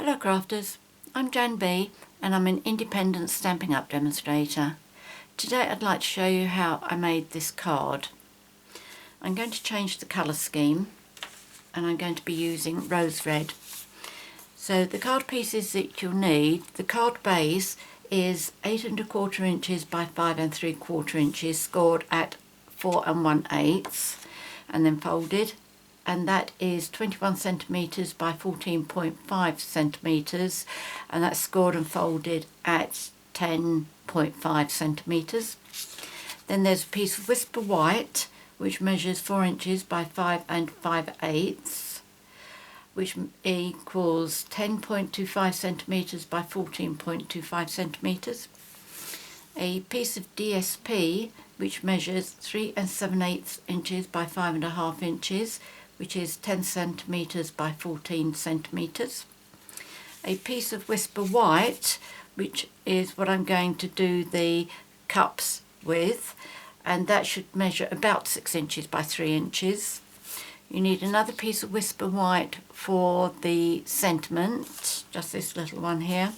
Hello crafters, I'm JanB and I'm an independent Stampin' Up demonstrator. Today I'd like to show you how I made this card. I'm going to change the colour scheme and I'm going to be using rose red. So the card pieces that you'll need, the card base is 8 1/4 inches by 5 3/4 inches, scored at 4 1/8 and then folded. And that is 21 centimetres by 14.5 centimetres, and that's scored and folded at 10.5 centimetres. Then there's a piece of Whisper White which measures 4 inches by 5 5/8, which equals 10.25 centimetres by 14.25 centimetres. A piece of DSP which measures 3 7/8 inches by 5 1/2 inches, which is 10 centimetres by 14 centimetres. A piece of Whisper White, which is what I'm going to do the cups with, and that should measure about 6 inches by 3 inches. You need another piece of Whisper White for the sentiment, just this little one here,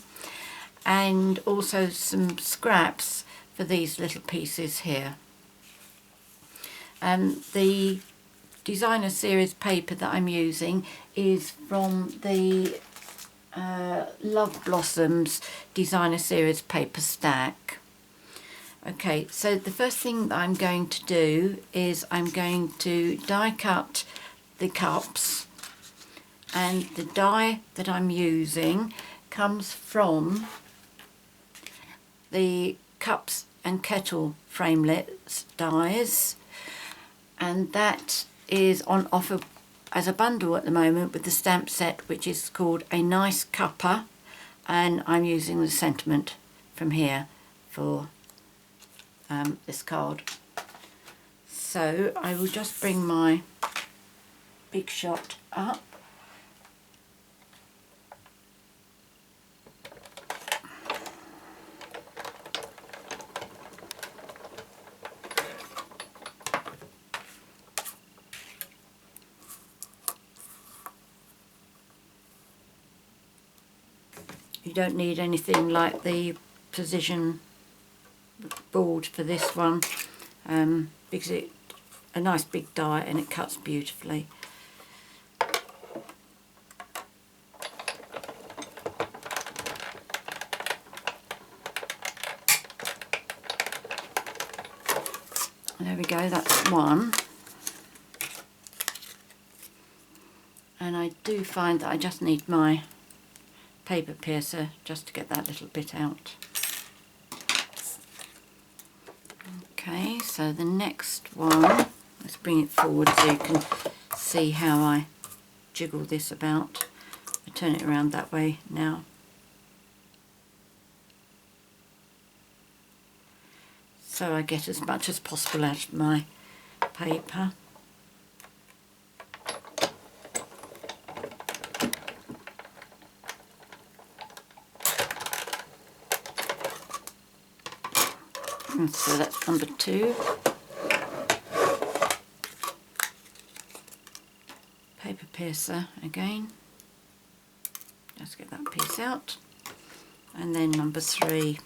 and also some scraps for these little pieces here. The designer series paper that I'm using is from the Love Blossoms designer series paper stack. Okay, so the first thing that I'm going to do is I'm going to die cut the cups, and the die that I'm using comes from the Cups and Kettle Framelits dies, and that is on offer as a bundle at the moment with the stamp set, which is called A Nice Cuppa, and I'm using the sentiment from here for this card. So I will just bring my Big Shot up. You don't need anything like the precision board for this one, because it's a nice big die and it cuts beautifully. There we go, that's one. And I do find that I just need my paper piercer just to get that little bit out. Okay, so the next one, let's bring it forward so you can see how I jiggle this about. I turn it around that way now. So I get as much as possible out of my paper. And so that's number 2. Paper piercer again. Just get that piece out. And then number 3.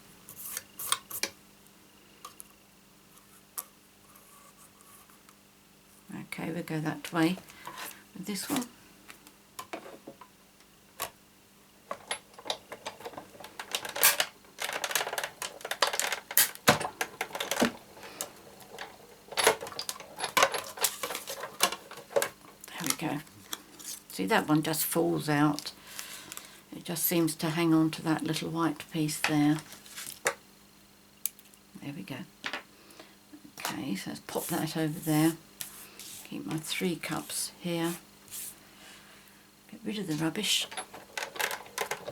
Okay, we'll go that way with this one. There we go. See, that one just falls out. It just seems to hang on to that little white piece there. There we go. Okay, so let's pop that over there. Keep my 3 cups here. Get rid of the rubbish.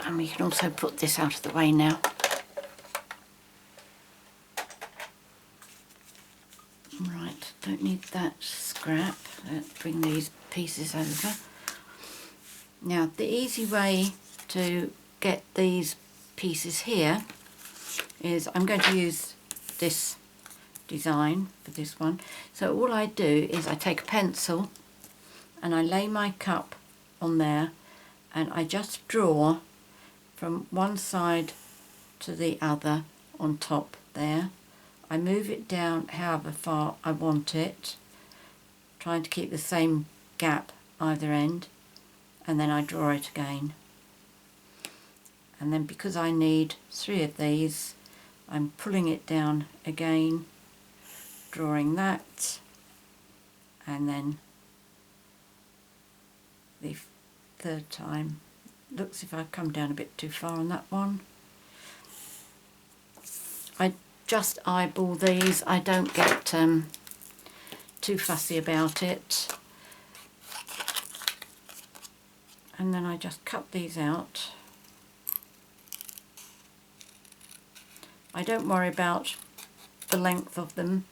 And we can also put this out of the way now. Right, don't need that scrap. Let's bring these pieces over. Now, the easy way to get these pieces here is I'm going to use this design for this one. So all I do is I take a pencil and I lay my cup on there and I just draw from one side to the other on top there. I move it down however far I want it, trying to keep the same gap either end, and then I draw it again. And then because I need 3 of these, I'm pulling it down again, drawing that, and then the third time. Looks if I've come down a bit too far on that one. I just eyeball these, I don't get too fussy about it. And then I just cut these out. I don't worry about the length of them.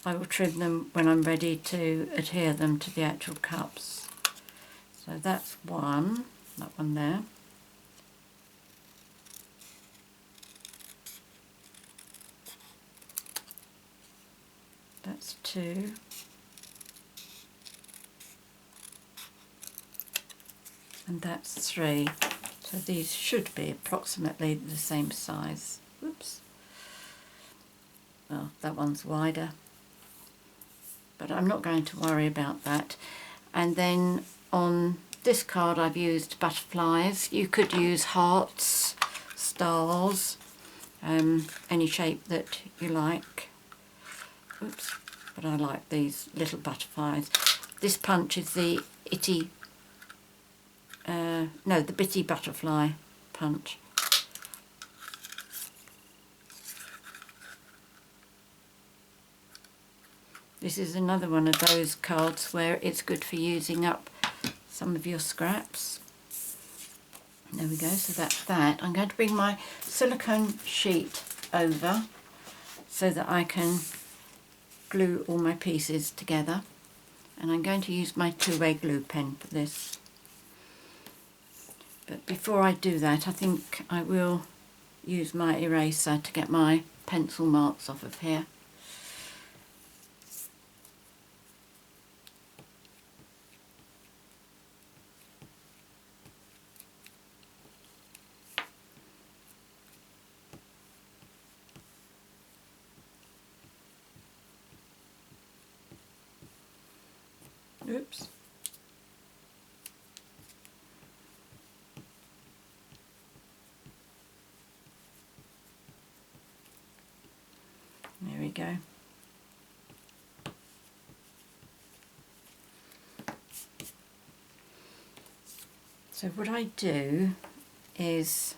I will trim them when I'm ready to adhere them to the actual cups. So that's one, that one there. That's 2. And that's 3. So these should be approximately the same size. Whoops. Well, that one's wider. But I'm not going to worry about that. And then on this card I've used butterflies. You could use hearts, stars, any shape that you like. Oops, but I like these little butterflies. This punch is the the bitty butterfly punch. This is another one of those cards where it's good for using up some of your scraps. There we go, so that's that. I'm going to bring my silicone sheet over so that I can glue all my pieces together. And I'm going to use my two-way glue pen for this. But before I do that, I think I will use my eraser to get my pencil marks off of here. Oops. There we go. So what I do is,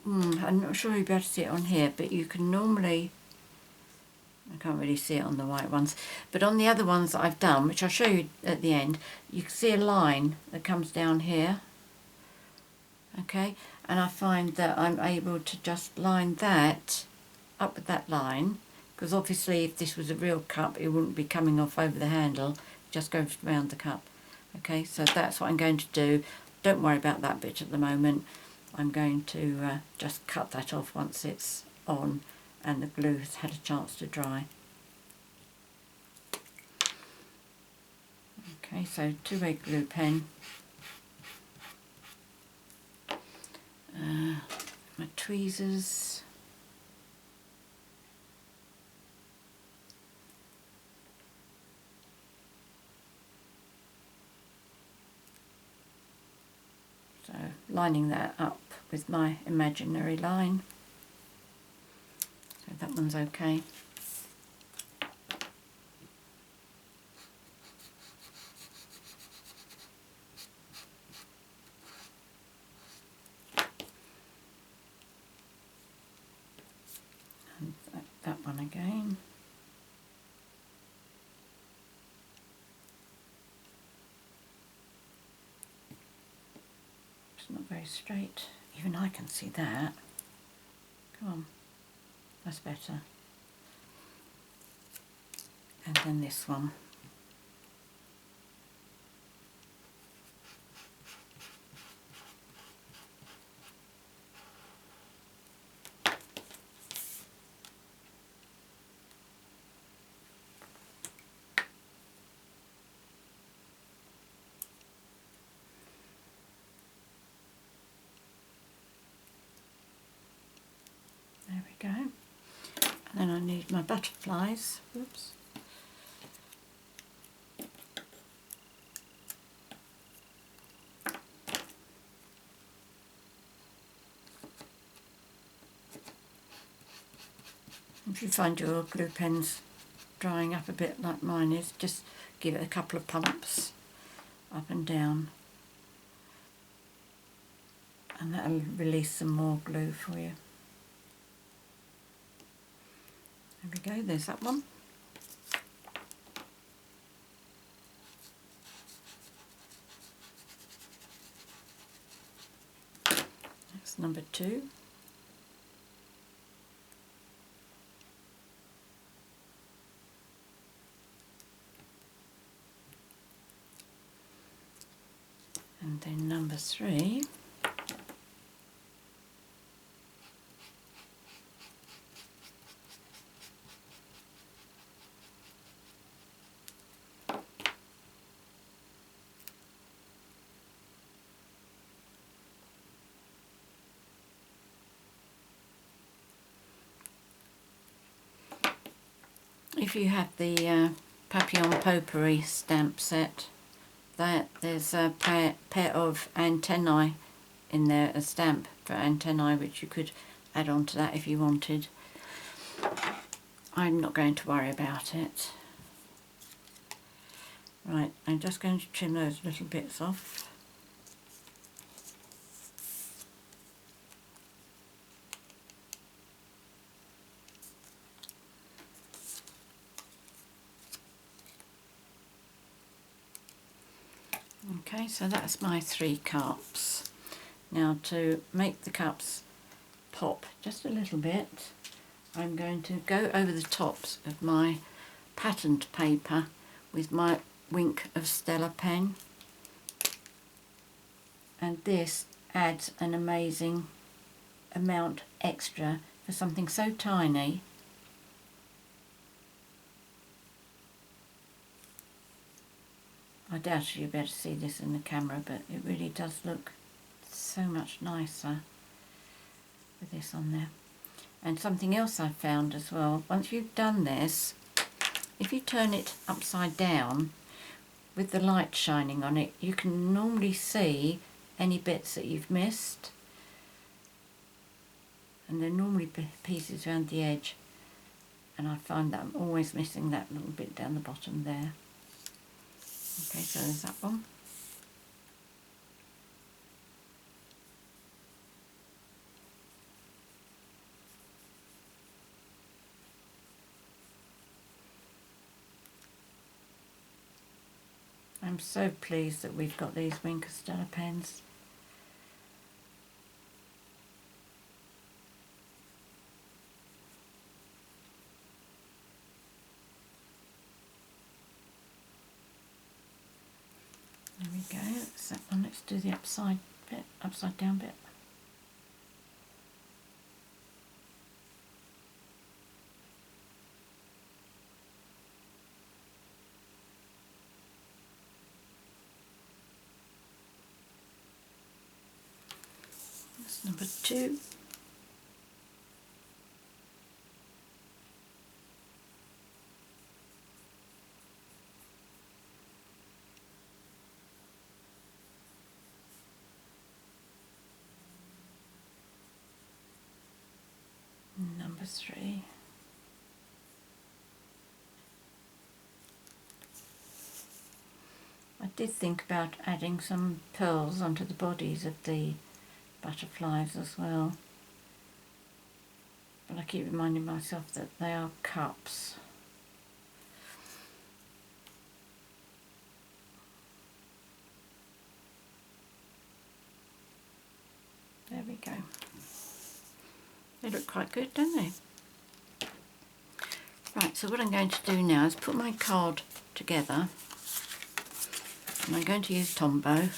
I'm not sure you'll be able to see it on here, but you can normally, I can't really see it on the white ones, but on the other ones that I've done, which I'll show you at the end, you can see a line that comes down here. Okay, and I find that I'm able to just line that up with that line, because obviously if this was a real cup it wouldn't be coming off over the handle, it just goes around the cup. Okay, so that's what I'm going to do. Don't worry about that bit at the moment. I'm going to just cut that off once it's on and the glue has had a chance to dry. Okay, so two-way glue pen. My tweezers. So lining that up with my imaginary line. So that one's okay. And that one again. It's not very straight. Even I can see that. Come on. That's better. And then this one. then I need my butterflies. Oops. If you find your glue pens drying up a bit like mine is, just give it a couple of pumps up and down, and that'll release some more glue for you. There we go, there's that one. That's number 2. And then number 3. If you have the Papillon Potpourri stamp set, there's a pair of antennae in there, a stamp for antennae, which you could add on to that if you wanted. I'm not going to worry about it. Right, I'm just going to trim those little bits off. Okay, so that's my 3 cups. Now to make the cups pop just a little bit, I'm going to go over the tops of my patterned paper with my Wink of Stella pen, and this adds an amazing amount extra for something so tiny. I doubt you'll be able to see this in the camera, but it really does look so much nicer with this on there. And something else I found as well, once you've done this, if you turn it upside down with the light shining on it, you can normally see any bits that you've missed, and there are normally pieces around the edge, and I find that I'm always missing that little bit down the bottom there. Okay, so there's that one. I'm so pleased that we've got these Wink of Stella pens. There we go, that's that one. Let's do the upside down bit. That's number 2. Number 3. I did think about adding some pearls onto the bodies of the butterflies as well, but I keep reminding myself that they are cups. There we go. They look quite good, don't they? Right, so what I'm going to do now is put my card together, and I'm going to use Tombow.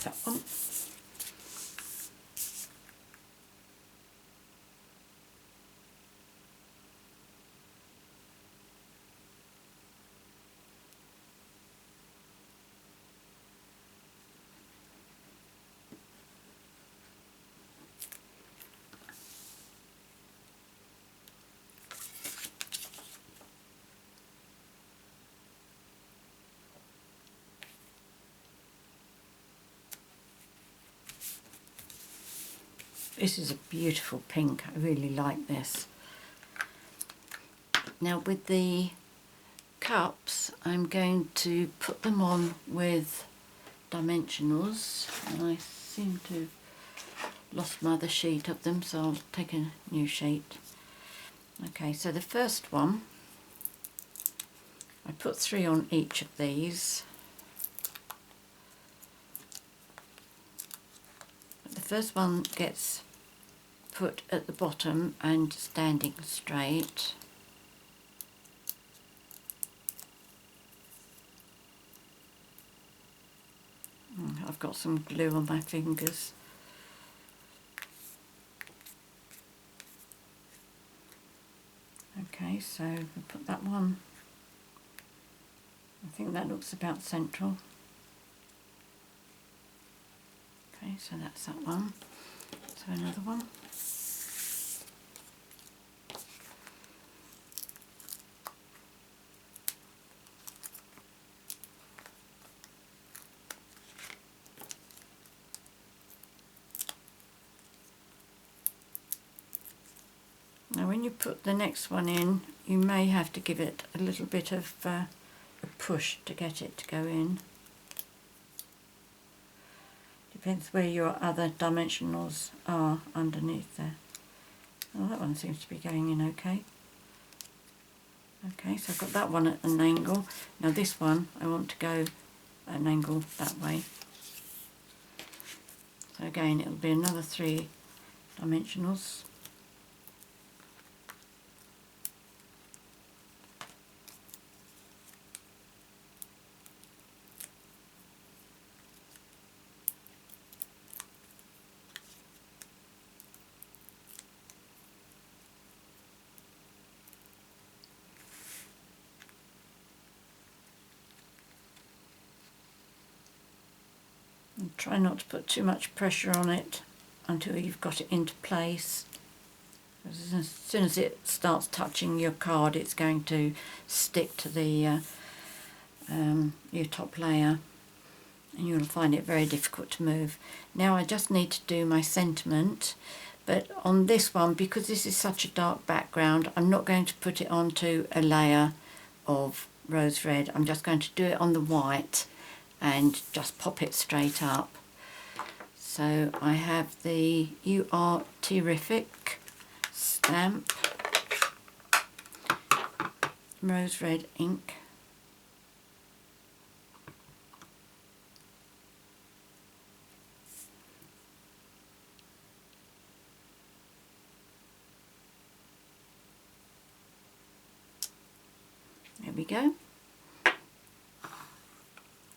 that one. This is a beautiful pink, I really like this. Now with the cups, I'm going to put them on with dimensionals, and I seem to have lost my other sheet of them, so I'll take a new sheet. Okay, so the first one, I put 3 on each of these. The first one gets put at the bottom and standing straight. I've got some glue on my fingers. Okay, so we'll put that one. I think that looks about central. Okay, so that's that one. So another one. Now when you put the next one in, you may have to give it a little bit of a push to get it to go in. Depends where your other dimensionals are underneath there. Oh, that one seems to be going in okay. Okay, so I've got that one at an angle. Now this one, I want to go at an angle that way. So again, it'll be another 3 dimensionals. And try not to put too much pressure on it until you've got it into place. As soon as it starts touching your card, it's going to stick to the your top layer, and you'll find it very difficult to move. Now I just need to do my sentiment, but on this one, because this is such a dark background, I'm not going to put it onto a layer of rose red. I'm just going to do it on the white and just pop it straight up. So I have the You Are Terrific stamp, rose red ink. There we go.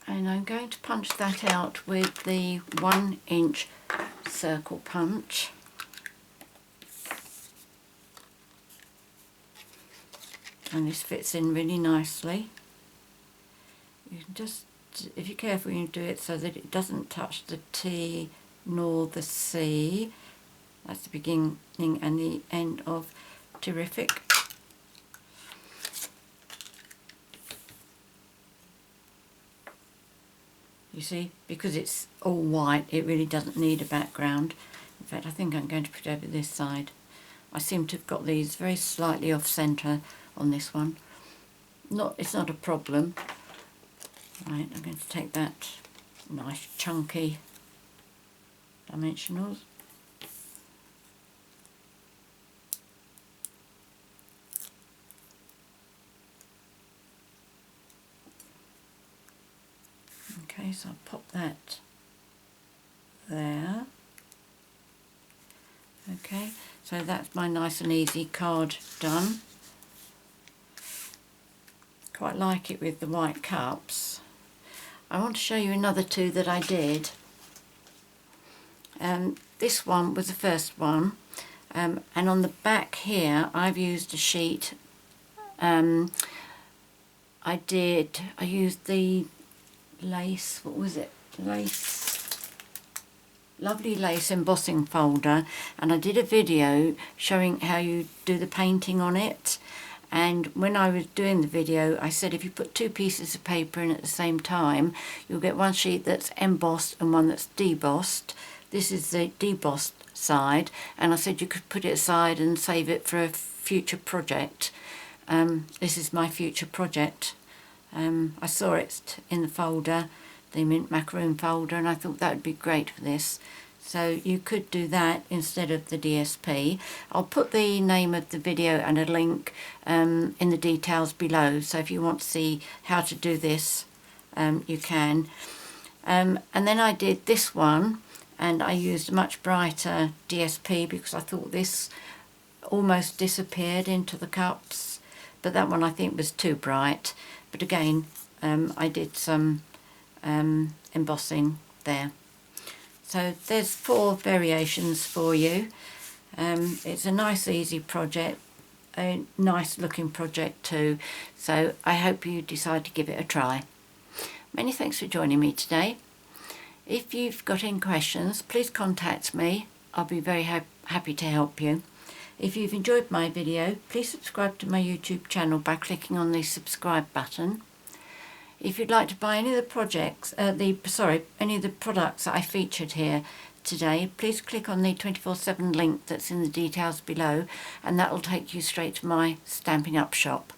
And I'm going to punch that out with the 1-inch circle punch. And this fits in really nicely. You can just, if you're careful, you do it so that it doesn't touch the T nor the C. That's the beginning and the end of Terrific. You see, because it's all white, it really doesn't need a background. In fact, I think I'm going to put it over this side. I seem to have got these very slightly off centre on this one. It's not a problem. Right, I'm going to take that nice chunky dimensionals. Okay, so I'll pop that there. Okay, so that's my nice and easy card done. Quite like it with the white cups. I want to show you another 2 that I did. This one was the first one, and on the back here I've used a sheet. I used the lace, what was it, lovely lace embossing folder, and I did a video showing how you do the painting on it. And when I was doing the video, I said if you put two pieces of paper in at the same time, you'll get one sheet that's embossed and one that's debossed. This is the debossed side, and I said you could put it aside and save it for a future project. This is my future project. I saw it in the folder, the mint macaroon folder, and I thought that would be great for this. So you could do that instead of the DSP. I'll put the name of the video and a link in the details below, so if you want to see how to do this, you can. And then I did this one, and I used a much brighter DSP because I thought this almost disappeared into the cups, but that one I think was too bright. But again, I did some embossing there. So there's 4 variations for you. It's a nice easy project, a nice looking project too, so I hope you decide to give it a try. Many thanks for joining me today. If you've got any questions, please contact me. I'll be very happy to help you. If you've enjoyed my video, please subscribe to my YouTube channel by clicking on the subscribe button. If you'd like to buy any of the projects, any of the products that I featured here today, please click on the 24/7 link that's in the details below, and that will take you straight to my Stampin' Up shop.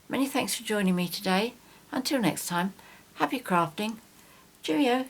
Many thanks for joining me today. Until next time, happy crafting. Cheerio.